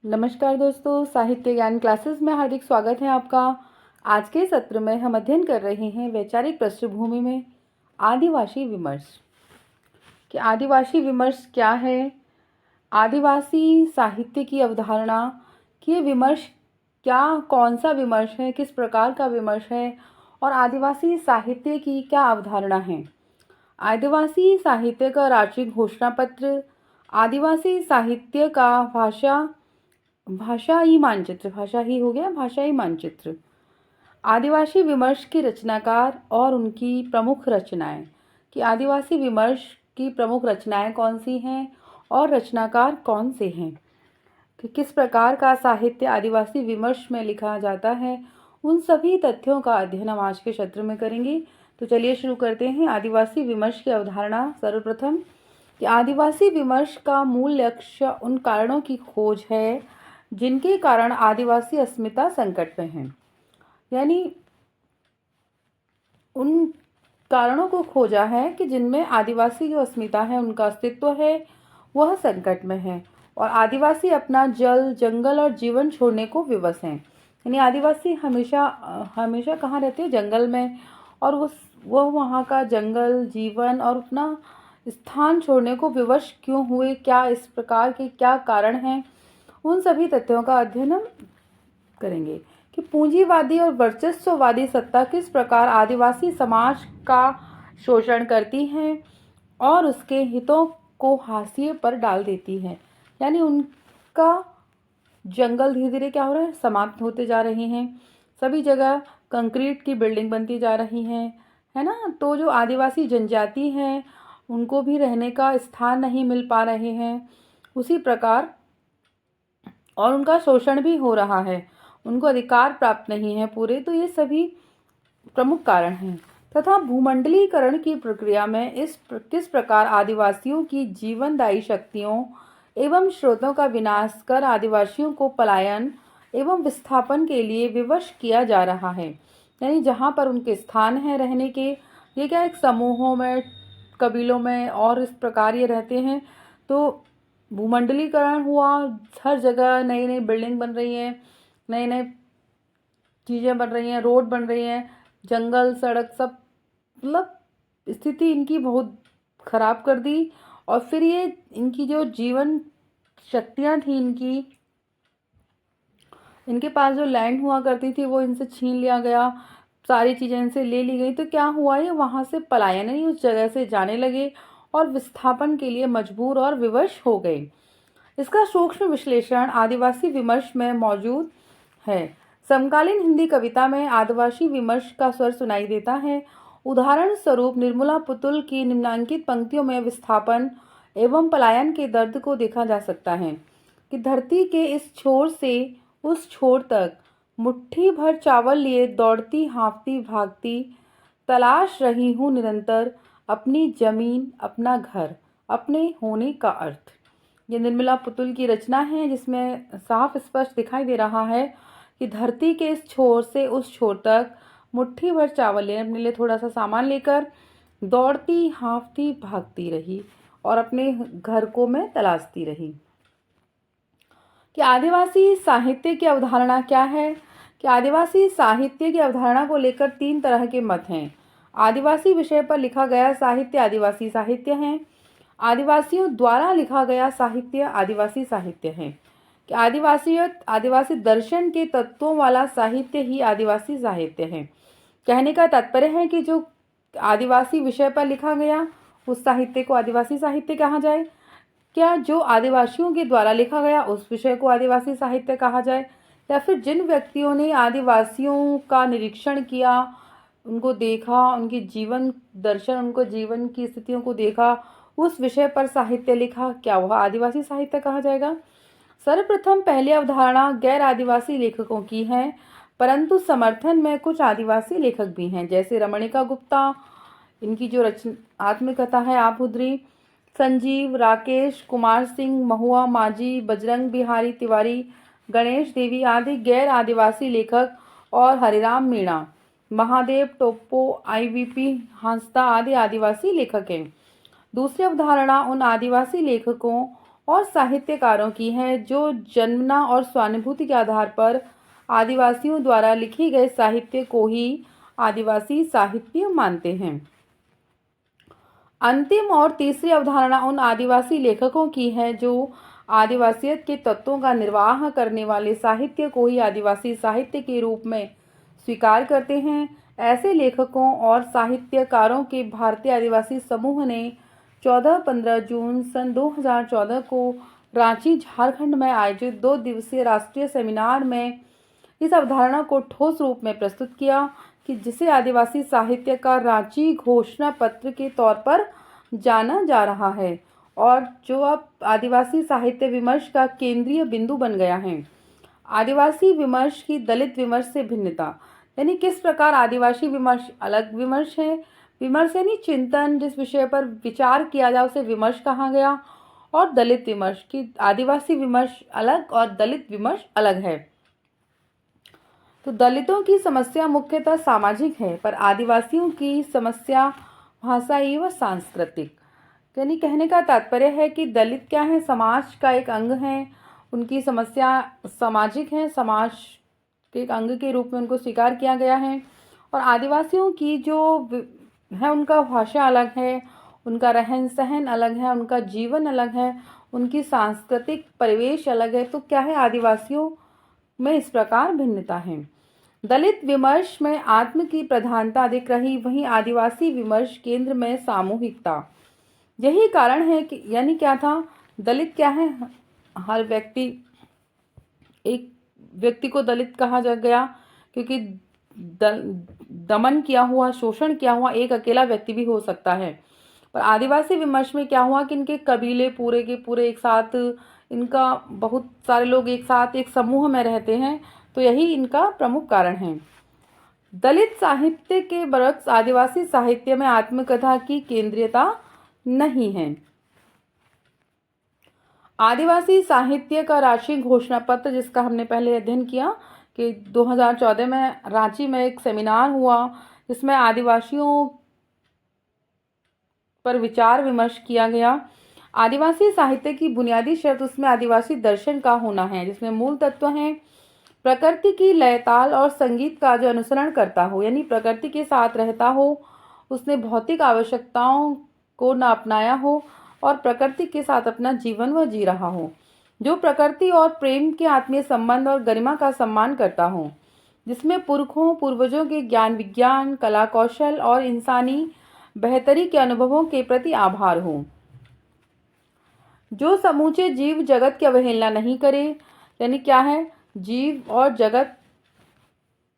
नमस्कार दोस्तों, साहित्य ज्ञान क्लासेस में हार्दिक स्वागत है आपका। आज के सत्र में हम अध्ययन कर रहे हैं वैचारिक पृष्ठभूमि में आदिवासी विमर्श। कि आदिवासी विमर्श क्या है, आदिवासी साहित्य की अवधारणा, कि ये विमर्श कौन सा विमर्श है, किस प्रकार का विमर्श है, और आदिवासी साहित्य की क्या अवधारणा है। आदिवासी साहित्य का राष्ट्रीय घोषणा पत्र, आदिवासी साहित्य का भाषाई मानचित्र, आदिवासी विमर्श के रचनाकार और उनकी प्रमुख रचनाएं। कि आदिवासी विमर्श की प्रमुख रचनाएं कौन सी हैं और रचनाकार कौन से हैं, कि किस प्रकार का साहित्य आदिवासी विमर्श में लिखा जाता है, उन सभी तथ्यों का अध्ययन हम आज के सत्र में करेंगे। तो चलिए शुरू करते हैं। आदिवासी विमर्श की अवधारणा। सर्वप्रथम कि आदिवासी विमर्श का मूल लक्ष्य उन कारणों की खोज है जिनके कारण आदिवासी अस्मिता संकट में है। यानी उन कारणों को खोजा है कि जिनमें आदिवासी जो अस्मिता है, उनका अस्तित्व है, वह संकट में है और आदिवासी अपना जल, जंगल और जीवन छोड़ने को विवश हैं। यानी आदिवासी हमेशा हमेशा कहाँ रहते हैं? जंगल में। और वह वहाँ का जंगल, जीवन और अपना स्थान छोड़ने को विवश क्यों हुए, क्या इस प्रकार के क्या कारण हैं, उन सभी तथ्यों का अध्ययन हम करेंगे। कि पूंजीवादी और वर्चस्ववादी सत्ता किस प्रकार आदिवासी समाज का शोषण करती हैं और उसके हितों को हाशिए पर डाल देती है। यानी उनका जंगल धीरे धीरे क्या हो रहा है? समाप्त होते जा रहे हैं। सभी जगह कंक्रीट की बिल्डिंग बनती जा रही हैं, है ना। तो जो आदिवासी जनजाति हैं उनको भी रहने का स्थान नहीं मिल पा रहे हैं, उसी प्रकार और उनका शोषण भी हो रहा है, उनको अधिकार प्राप्त नहीं है पूरे। तो ये सभी प्रमुख कारण हैं। तथा भूमंडलीकरण की प्रक्रिया में किस प्रकार आदिवासियों की जीवनदायी शक्तियों एवं स्रोतों का विनाश कर आदिवासियों को पलायन एवं विस्थापन के लिए विवश किया जा रहा है। यानी जहाँ पर उनके स्थान हैं रहने के, ये क्या एक समूहों में, कबीलों में और इस प्रकार ये रहते हैं। तो भूमंडलीकरण हुआ, हर जगह नई नई बिल्डिंग बन रही हैं, नए नए चीज़ें बन रही हैं, रोड बन रही हैं, जंगल, सड़क सब, मतलब स्थिति इनकी बहुत खराब कर दी। और फिर ये इनकी जो जीवन शक्तियाँ थी, इनके पास जो लैंड हुआ करती थी वो इनसे छीन लिया गया, सारी चीज़ें इनसे ले ली गई। तो क्या हुआ, ये वहाँ से पलायन, नहीं उस जगह से जाने लगे और विस्थापन के लिए मजबूर और विवश हो गए। इसका सूक्ष्म विश्लेषण आदिवासी विमर्श में मौजूद है। समकालीन हिंदी कविता में आदिवासी विमर्श का स्वर सुनाई देता है। उदाहरण स्वरूप निर्मला पुतुल की निम्नांकित पंक्तियों में विस्थापन एवं पलायन के दर्द को देखा जा सकता है। कि धरती के इस छोर से उस छोर तक मुट्ठी भर चावल लिए दौड़ती, हाँफती, भागती, तलाश रही हूँ निरंतर अपनी जमीन, अपना घर, अपने होने का अर्थ। ये निर्मला पुतुल की रचना है जिसमें साफ स्पष्ट दिखाई दे रहा है कि धरती के इस छोर से उस छोर तक मुट्ठी भर चावल लेने, अपने लिए थोड़ा सा सामान लेकर दौड़ती, हाँफती, भागती रही और अपने घर को मैं तलाशती रही। कि आदिवासी साहित्य की अवधारणा क्या है? कि आदिवासी साहित्य की अवधारणा को लेकर 3 तरह के मत हैं। आदिवासी विषय पर लिखा गया साहित्य आदिवासी साहित्य है। आदिवासियों द्वारा लिखा गया साहित्य आदिवासी साहित्य है। कि आदिवासी दर्शन के तत्वों वाला साहित्य ही आदिवासी साहित्य है। कहने का तात्पर्य है कि जो आदिवासी विषय पर लिखा गया उस साहित्य को आदिवासी साहित्य कहा जाए, क्या जो आदिवासियों के द्वारा लिखा गया उस विषय को आदिवासी साहित्य कहा जाए, या फिर जिन व्यक्तियों ने आदिवासियों का निरीक्षण किया, उनको देखा, उनकी जीवन दर्शन, उनको जीवन की स्थितियों को देखा, उस विषय पर साहित्य लिखा, क्या वह आदिवासी साहित्य कहा जाएगा? सर्वप्रथम पहली अवधारणा गैर आदिवासी लेखकों की है, परंतु समर्थन में कुछ आदिवासी लेखक भी हैं, जैसे रमणिका गुप्ता, इनकी जो आत्मकथा है आबूद्री, संजीव, राकेश, कुमार सिंह, महुआ माझी, बजरंग बिहारी तिवारी, गणेश देवी आदि गैर आदिवासी लेखक और हरिराम मीणा, महादेव टोप्पो, आईवीपी हांसदा आदि आदिवासी लेखक हैं। दूसरी अवधारणा उन आदिवासी लेखकों और साहित्यकारों की है जो जन्मना और स्वानुभूति के आधार पर आदिवासियों द्वारा लिखे गए साहित्य को ही आदिवासी साहित्य मानते हैं। अंतिम और तीसरी अवधारणा उन आदिवासी लेखकों की है जो आदिवासियत के तत्वों का निर्वाह करने वाले साहित्य को ही आदिवासी साहित्य के रूप में स्वीकार करते हैं। ऐसे लेखकों और साहित्यकारों के भारतीय आदिवासी समूह ने 14-15 जून सन 2014 को रांची, झारखंड में आयोजित 2 दिवसीय राष्ट्रीय सेमिनार में इस अवधारणा को ठोस रूप में प्रस्तुत किया कि जिसे आदिवासी साहित्य का रांची घोषणा पत्र के तौर पर जाना जा रहा है और जो अब आदिवासी साहित्य विमर्श का केंद्रीय बिंदु बन गया है। आदिवासी विमर्श की दलित विमर्श से भिन्नता, यानी किस प्रकार आदिवासी विमर्श अलग विमर्श है। विमर्श यानी चिंतन, जिस विषय पर विचार किया जाए उसे विमर्श कहा गया। और दलित विमर्श की आदिवासी विमर्श अलग और दलित विमर्श अलग है। तो दलितों की समस्या मुख्यतः सामाजिक है, पर आदिवासियों की समस्या भाषाई व सांस्कृतिक। यानी कहने का तात्पर्य है कि दलित क्या है, समाज का एक अंग है, उनकी समस्या सामाजिक है, समाज के एक अंग के रूप में उनको स्वीकार किया गया है। और आदिवासियों की जो है उनका भाषा अलग है, उनका रहन सहन अलग है, उनका जीवन अलग है, उनकी सांस्कृतिक परिवेश अलग है। तो क्या है, आदिवासियों में इस प्रकार भिन्नता है। दलित विमर्श में आत्म की प्रधानता दिख रही, वहीं आदिवासी विमर्श केंद्र में सामूहिकता। यही कारण है कि यानी क्या था, दलित क्या है, हर व्यक्ति, एक व्यक्ति को दलित कहा जा गया क्योंकि दमन किया हुआ, शोषण किया हुआ एक अकेला व्यक्ति भी हो सकता है। पर आदिवासी विमर्श में क्या हुआ कि इनके कबीले पूरे के पूरे एक साथ, इनका बहुत सारे लोग एक साथ एक समूह में रहते हैं, तो यही इनका प्रमुख कारण है। दलित साहित्य के बरक्स आदिवासी साहित्य में आत्मकथा की केंद्रीयता नहीं है। आदिवासी साहित्य का राष्ट्रीय घोषणा पत्र, जिसका हमने पहले अध्ययन किया कि 2014 में रांची में एक सेमिनार हुआ जिसमें आदिवासियों पर विचार विमर्श किया गया। आदिवासी साहित्य की बुनियादी शर्त उसमें आदिवासी दर्शन का होना है, जिसमें मूल तत्व हैं प्रकृति की लय, ताल और संगीत का जो अनुसरण करता हो, यानी प्रकृति के साथ रहता हो, उसने भौतिक आवश्यकताओं को न अपनाया हो और प्रकृति के साथ अपना जीवन वह जी रहा हो, जो प्रकृति और प्रेम के आत्मीय संबंध और गरिमा का सम्मान करता हो, जिसमें पुरखों पूर्वजों के ज्ञान विज्ञान, कला कौशल और इंसानी बेहतरी के अनुभवों के प्रति आभार हो, जो समूचे जीव जगत की अवहेलना नहीं करे। यानी क्या है, जीव और जगत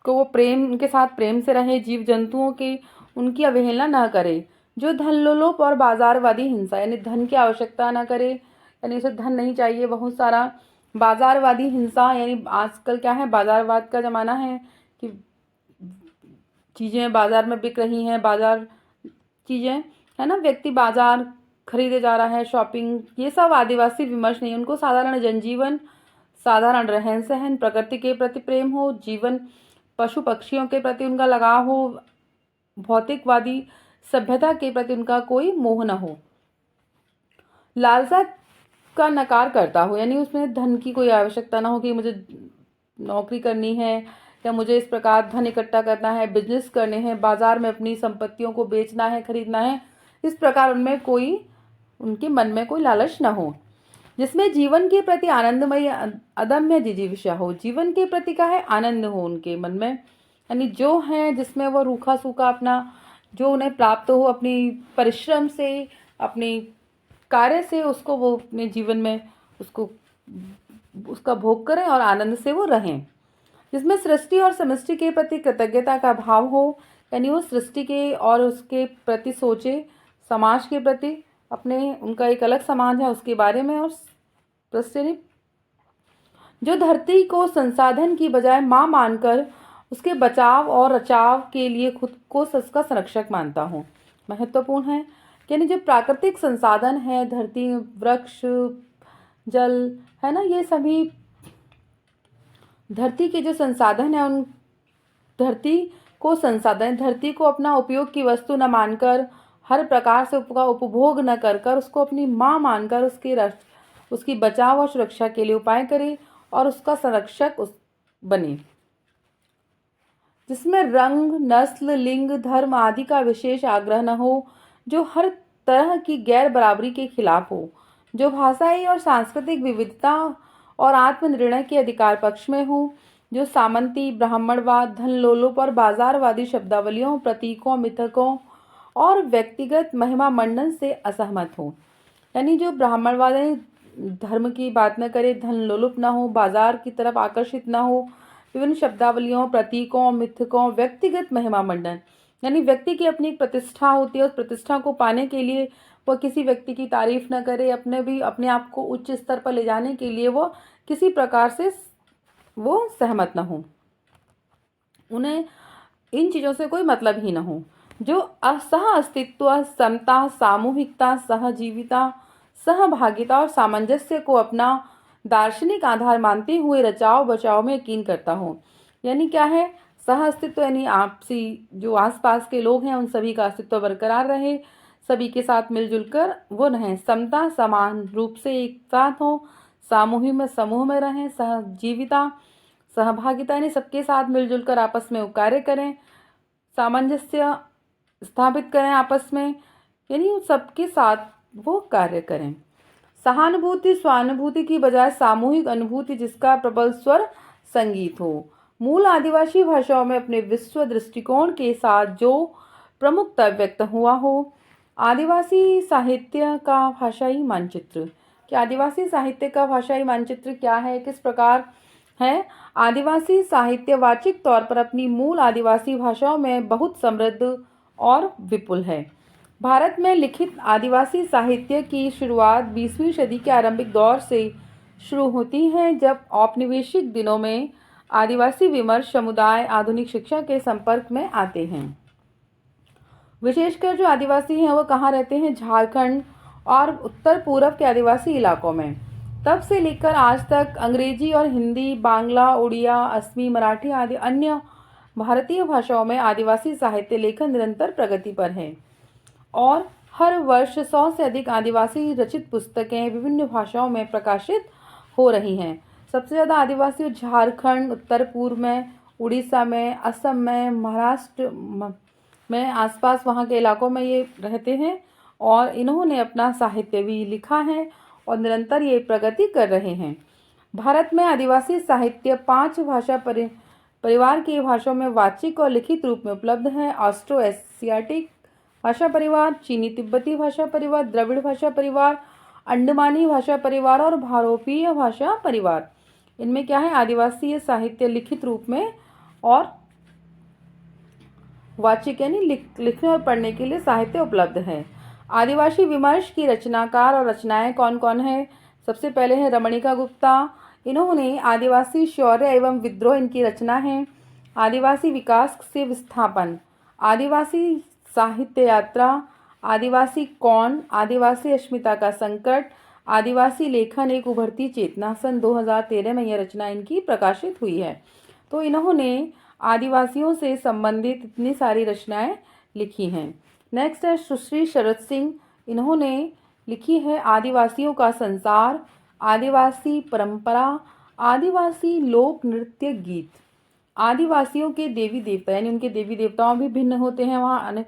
को वो प्रेम, उनके साथ प्रेम से रहे, जीव जंतुओं के उनकी अवहेलना न करे, जो धनलोलुप और बाजारवादी हिंसा, यानी धन की आवश्यकता न करे, यानी उसे धन नहीं चाहिए बहुत सारा। बाजारवादी हिंसा, यानी आजकल क्या है, बाजारवाद का ज़माना है कि चीज़ें बाज़ार में बिक रही हैं, बाज़ार चीज़ें है ना, व्यक्ति बाज़ार खरीदे जा रहा है, शॉपिंग, ये सब आदिवासी विमर्श नहीं। उनको साधारण जनजीवन, साधारण रहन सहन, प्रकृति के प्रति प्रेम हो, जीवन पशु पक्षियों के प्रति उनका लगाव हो, भौतिकवादी सभ्यता के प्रति उनका कोई मोह न हो, लालसा का नकार करता हो, यानी उसमें धन की कोई आवश्यकता ना हो कि मुझे नौकरी करनी है या मुझे इस प्रकार धन इकट्ठा करना है, बिजनेस करने हैं, बाजार में अपनी संपत्तियों को बेचना है, खरीदना है, इस प्रकार उनमें कोई, उनके मन में कोई लालच न हो। जिसमें जीवन के प्रति आनंदमय अदम्य जिजीविषा हो, जीवन के प्रति का है आनंद हो उनके मन में, यानी जो है जिसमें वो रूखा सूखा अपना जो उन्हें प्राप्त हो अपनी परिश्रम से, अपनी कार्य से, उसको वो अपने जीवन में उसको उसका भोग करें और आनंद से वो रहें। जिसमें सृष्टि और समष्टि के प्रति कृतज्ञता का भाव हो, यानी वो सृष्टि के और उसके प्रति सोचे, समाज के प्रति अपने, उनका एक अलग समाज है उसके बारे में, और सृष्टि जो धरती को संसाधन की बजाय माँ मानकर उसके बचाव और रचाव के लिए खुद को उसका संरक्षक मानता हूँ, महत्वपूर्ण है। यानी जो प्राकृतिक संसाधन है, धरती, वृक्ष, जल, है ना, ये सभी धरती के जो संसाधन है, उन धरती को संसाधन, धरती को अपना उपयोग की वस्तु न मानकर, हर प्रकार से उसका उपभोग न कर कर उसको अपनी माँ मानकर उसके उसकी बचाव और सुरक्षा के लिए उपाय करे और उसका संरक्षक बने, जिसमें रंग, नस्ल, लिंग, धर्म आदि का विशेष आग्रह न हो, जो हर तरह की गैर बराबरी के खिलाफ हो, जो भाषाई और सांस्कृतिक विविधता और आत्मनिर्णय के अधिकार पक्ष में हो, जो सामंती, ब्राह्मणवाद, धन लोलुप और बाजारवादी शब्दावलियों, प्रतीकों, मिथकों और व्यक्तिगत महिमा मंडन से असहमत हो। यानी जो ब्राह्मणवाद है, धर्म की बात न करे, धन लोलुप न हो, बाजार की तरफ आकर्षित न हो, विभिन्न शब्दावलियों, प्रतीकों, मिथकों, व्यक्तिगत महिमा मंडन, यानी व्यक्ति की अपनी एक प्रतिष्ठा होती है, उस प्रतिष्ठा को पाने के लिए वह किसी व्यक्ति की तारीफ न करे, अपने आप को उच्च स्तर पर ले जाने के लिए वो किसी प्रकार से वो सहमत न हो, उन्हें इन चीज़ों से कोई मतलब ही न हो। जो सह अस्तित्व, समता, सामूहिकता, सहजीविता, सहभागिता और सामंजस्य को अपना दार्शनिक आधार मानते हुए रचाव बचाव में यकीन करता हो। यानी क्या है, सह अस्तित्व यानी आपसी जो आसपास के लोग हैं उन सभी का अस्तित्व बरकरार रहे, सभी के साथ मिलजुल कर वो रहें। समता, समान रूप से एक साथ हो, सामूहिक में समूह में रहें। सहजीविता, सहभागिता यानी सबके साथ मिलजुल कर आपस में कार्य करें। सामंजस्य स्थापित करें आपस में, यानी सबके साथ वो कार्य करें। सहानुभूति, स्वानुभूति की बजाय सामूहिक अनुभूति जिसका प्रबल स्वर संगीत हो। मूल आदिवासी भाषाओं में अपने विश्व दृष्टिकोण के साथ जो प्रमुखता व्यक्त हुआ हो। आदिवासी साहित्य का भाषाई मानचित्र। कि आदिवासी साहित्य का भाषाई मानचित्र क्या है, किस प्रकार है? आदिवासी साहित्य वाचिक तौर पर अपनी मूल आदिवासी भाषाओं में बहुत समृद्ध और विपुल है। भारत में लिखित आदिवासी साहित्य की शुरुआत 20वीं सदी के आरंभिक दौर से शुरू होती है, जब औपनिवेशिक दिनों में आदिवासी विमर्श समुदाय आधुनिक शिक्षा के संपर्क में आते हैं। विशेषकर जो आदिवासी हैं वो कहाँ रहते हैं? झारखंड और उत्तर पूर्व के आदिवासी इलाकों में। तब से लेकर आज तक अंग्रेजी और हिंदी, बांग्ला, उड़िया, असमी, मराठी आदि अन्य भारतीय भाषाओं में आदिवासी साहित्य लेखन निरंतर प्रगति पर है और हर वर्ष 100 से अधिक आदिवासी रचित पुस्तकें विभिन्न भाषाओं में प्रकाशित हो रही हैं। सबसे ज़्यादा आदिवासी झारखंड, उत्तर पूर्व में, उड़ीसा में, असम में, महाराष्ट्र में, आसपास वहाँ के इलाकों में ये रहते हैं और इन्होंने अपना साहित्य भी लिखा है और निरंतर ये प्रगति कर रहे हैं। भारत में आदिवासी साहित्य 5 भाषा परिवार की भाषाओं में वाचिक और लिखित रूप में उपलब्ध है। ऑस्ट्रो एशियाटिक भाषा परिवार, चीनी तिब्बती भाषा परिवार, द्रविड़ भाषा परिवार, अंडमानी भाषा परिवार और भारोपीय भाषा परिवार। इनमें क्या है? आदिवासी साहित्य लिखित रूप में और वाचिक यानी लिखने और पढ़ने के लिए साहित्य उपलब्ध है। आदिवासी विमर्श की रचनाकार और रचनाएं कौन कौन है? सबसे पहले है रमणिका गुप्ता। इन्होंने आदिवासी शौर्य एवं विद्रोह इनकी रचना है। आदिवासी विकास से विस्थापन, आदिवासी साहित्य यात्रा, आदिवासी कौन, आदिवासी अस्मिता का संकट, आदिवासी लेखन एक उभरती चेतना। सन 2013 में यह रचना इनकी प्रकाशित हुई है। तो इन्होंने आदिवासियों से संबंधित इतनी सारी रचनाएं लिखी हैं। नेक्स्ट है सुश्री शरद सिंह। इन्होंने लिखी है आदिवासियों का संसार, आदिवासी परंपरा, आदिवासी लोक नृत्य गीत। आदिवासियों के देवी देवता यानी उनके देवी देवताओं भी भिन्न होते हैं, वहाँ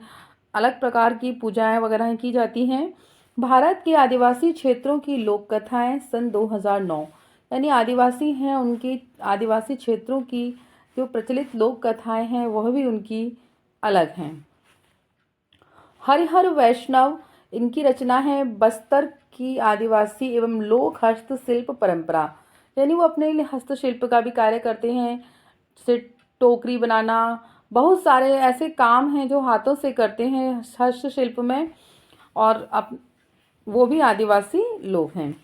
अलग प्रकार की पूजाएं वगैरह की जाती हैं। भारत के आदिवासी क्षेत्रों की लोक कथाएं सन 2009, यानी आदिवासी हैं उनकी आदिवासी क्षेत्रों की जो प्रचलित लोक कथाएं हैं वह भी उनकी अलग हैं। हरिहर वैष्णव, इनकी रचना है बस्तर की आदिवासी एवं लोक हस्तशिल्प परंपरा, यानी वो अपने लिए हस्तशिल्प का भी कार्य करते हैं, जैसे टोकरी बनाना, बहुत सारे ऐसे काम हैं जो हाथों से करते हैं हस्तशिल्प में, और वो भी आदिवासी लोग हैं।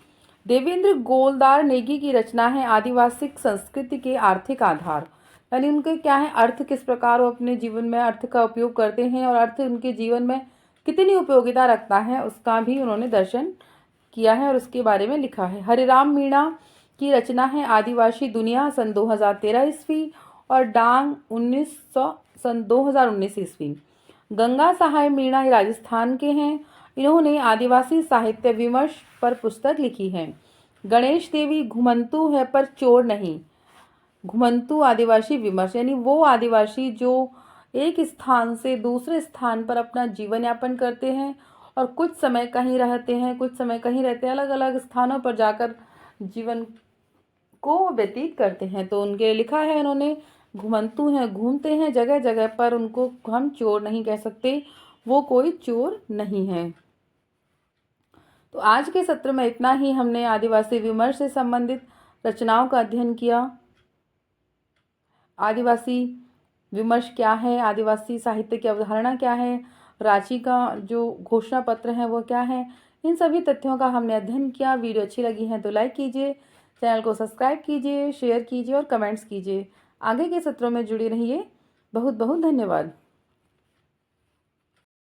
देवेंद्र गोलदार नेगी की रचना है आदिवासी संस्कृति के आर्थिक आधार, यानी उनके क्या है अर्थ, किस प्रकार वो अपने जीवन में अर्थ का उपयोग करते हैं और अर्थ उनके जीवन में कितनी उपयोगिता रखता है उसका भी उन्होंने दर्शन किया है और उसके बारे में लिखा है। हरिराम मीणा की रचना है आदिवासी दुनिया सन 2013 ईस्वी और डांग 1900 सन 2019 ईस्वी। गंगा सहाय मीणा राजस्थान के हैं। इन्होंने आदिवासी साहित्य विमर्श पर पुस्तक लिखी है। गणेश देवी घुमंतु है पर चोर नहीं। घुमंतु आदिवासी विमर्श, यानी वो आदिवासी जो एक स्थान से दूसरे स्थान पर अपना जीवन यापन करते हैं और कुछ समय कहीं रहते हैं, कुछ समय कहीं रहते हैं, अलग अलग स्थानों पर जाकर जीवन को व्यतीत करते हैं। तो उनके लिखा है उन्होंने, घुमंतु हैं, घूमते हैं जगह जगह पर, उनको हम चोर नहीं कह सकते, वो कोई चोर नहीं है। तो आज के सत्र में इतना ही। हमने आदिवासी विमर्श से संबंधित रचनाओं का अध्ययन किया। आदिवासी विमर्श क्या है, आदिवासी साहित्य की अवधारणा क्या है, रांची का जो घोषणा पत्र है वो क्या है, इन सभी तथ्यों का हमने अध्ययन किया। वीडियो अच्छी लगी है तो लाइक कीजिए, चैनल को सब्सक्राइब कीजिए, शेयर कीजिए और कमेंट्स कीजिए। आगे के सत्रों में जुड़े रहिए। बहुत बहुत धन्यवाद।